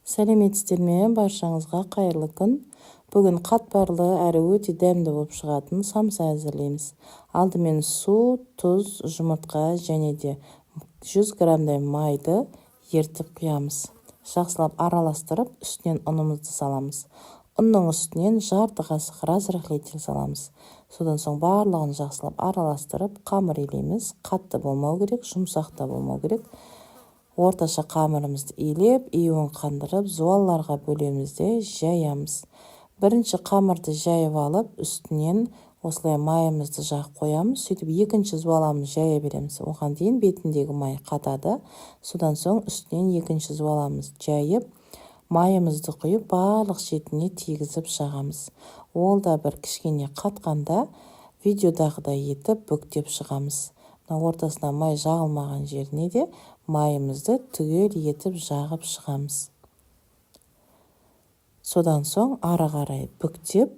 Сәлеметсіздер ме? Баршаңызға қайырлы күн. Бүгін қатпарлы әрі өте дәмді болып шығатын самса әзірлейміз. Алдымен су, тұз, жұмыртқа және де 100 граммдай майды ертіп құямыз. Жақсылап араластырып, үстінен ұнымызды саламыз. Ұнның үстінен жарты қасық разрыхлитель саламыз. Содан соң барлығын жақсылап араластырып, қамыр илейміз. Қатты болмау керек, жұмсақ та болмау керек. Орташа қамырымызды илеп, июін қандырып, зуалларға бөлеміз де жаямыз. Бірінші қамырды жайып алып, үстінен осылай майымызды жағып қоямыз. Сөйтіп екінші зуаламыз жая береміз. Оған дейін бетіндегі май қатады. Содан соң үстінен екінші зуаламыз жайып, майымызды құйып, барлық шетіне тигізіп жағамыз. Ол да бір кішкене қатқанда видеодағыдай етіп бүктеп шығамыз. Ортасына май жағылмаған жеріне де майымызды түгел етіп жағып шығамыз. Содан соң ары қарай бүктеп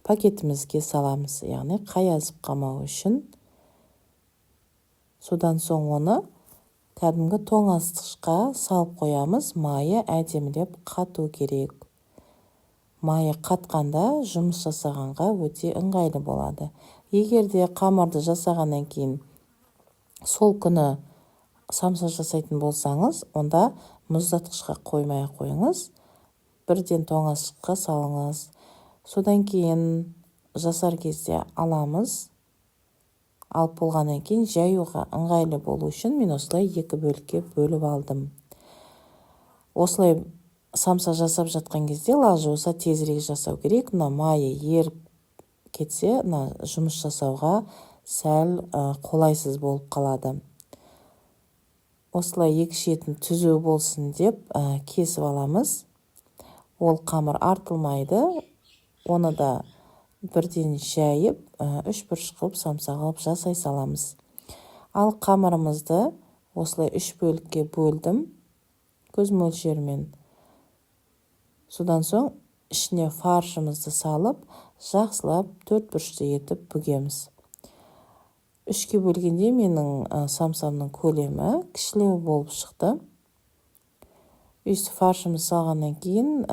пакетімізге саламыз, яғни қаязып қалмау үшін. Содан соң оны кәдімгі тоңазытқышқа салып қоямыз. Майы әдемілеп қату керек. Майы қатқанда жұмыс жасағанға өте ыңғайлы болады. Егер де қамырды жасағаннан кейін сол күні самса жасайтын болсаңыз, онда мұздатқышқа қоймай қойыңыз. Бірден тоңазытқышқа салыңыз. Содан кейін жасар кезде аламыз. Алып болғаннан кейін жаюға ыңғайлы болу үшін мен осылай екі бөлікке бөліп алдым. Осылай самса жасап жатқан кезде лажы тезірек жасау керек. Майы еріп кетсе, жұмыс жасауға сәл қолайсыз болып қалады. Осылай екі шетін түзу болсын деп кесіп аламыз. Ол қамыр артылмайды. Оны да бірден жайып, үш бұрыш қылып самса қылып жасай саламыз. Ал қамырымызды осылай үш бөлікке бөлдім көз мөлшерімен. Содан соң ішіне фаршымызды салып, жақсылап төрт бұрышты етіп бүгеміз. Үшке бөлгенде менің самсамның көлемі кішілеу болып шықты. Үсті фаршымыз салғаннан кейін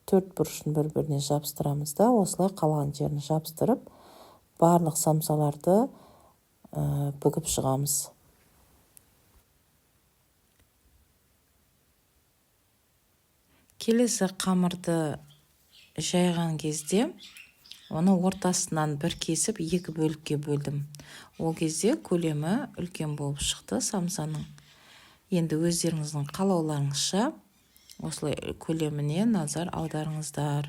төрт бұрышын бір-біріне жабыстырамыз да, осылай қалған жерін жабыстырып, барлық самсаларды бүгіп шығамыз. Келесі қамырды жайған кезде оны ортасынан бір кесіп екі бөлікке бөлдім. Ол кезде көлемі үлкен болып шықты самсаның. Енді өздеріңіздің қалауларыңызша осылай көлеміне назар аударыңыздар.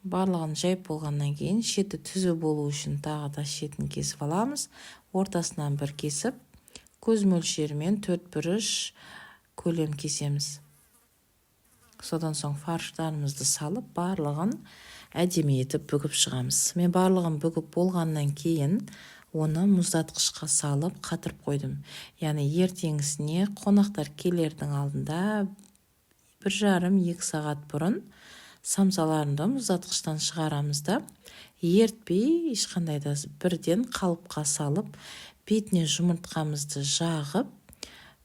Барлығын жайып болғаннан кейін шеті түзу болу үшін тағы да шетін кесіп аламыз. Ортасынан бір кесіп, көз мөлшерімен төрт бұрыш көлем кесеміз. Содан соң фарштарымызды салып, барлығын әдемі етіп бүгіп шығамыз. Мен барлығын бүгіп болғаннан кейін оны мұздатқышқа салып қатырып қойдым. Яғни ертеңісіне қонақтар келердің алдында 1,5-2 сағат бұрын самсаларымды мұздатқыштан шығарамыз да, ертпей ешқандай да бірден қалыпқа салып, бетіне жұмыртқамызды жағып,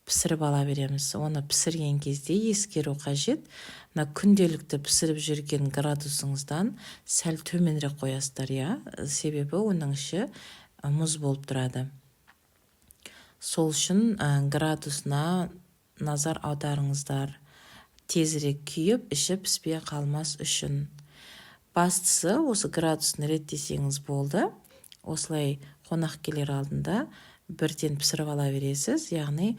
пісіріп ала береміз. Оны пісірген кезде ескеру қажет. Күнделікті пісіріп жүрген градусыңыздан сәл төменірек қоясыздар, себебі оның іші мұз болып тұрады. Сол үшін градусына назар аударыңыздар. Тезірек күйіп, іші піспей қалмас үшін. Бастысы осы градусын реттесеңіз болды. Осылай қонақ келер алдында бірден пісіріп ала бересіз, яғни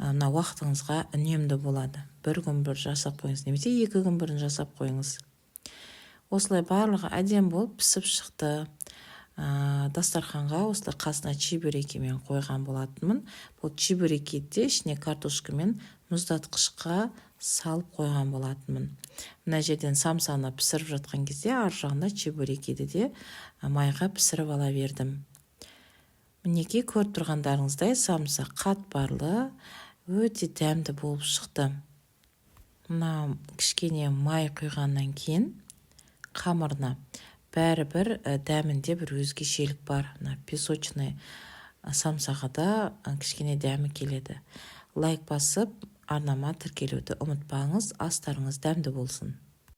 уақытыңызға үнемді болады. Бір күн бір жасап қойыңыз, немесе 2 күн бұрын жасап қойыңыз. Осылай барлығы әдем болып пісіп шықты. Дастарханға осылай қасына чебурекімен қойған болатынмын. Бұл чебурекеде ішіне картошкамен мұздатқышқа салып қойған болатынмын. Мына жерден самсаны пісіріп жатқан кезде ар жағында чебурекеді де майға пісіріп ала бердім. Мінеки көріп тұрғандарыңыздай самса қатпарлы, өте дәмді болып шықты. Мына кішкене май құйғаннан кейін қамырына бәрібір дәмінде бір өзгешелік бар. Песочный самсаға да кішкене дәмі келеді. лайк басып арнама тіркелуді ұмытпаңыз. Астарыңыз дәмді болсын.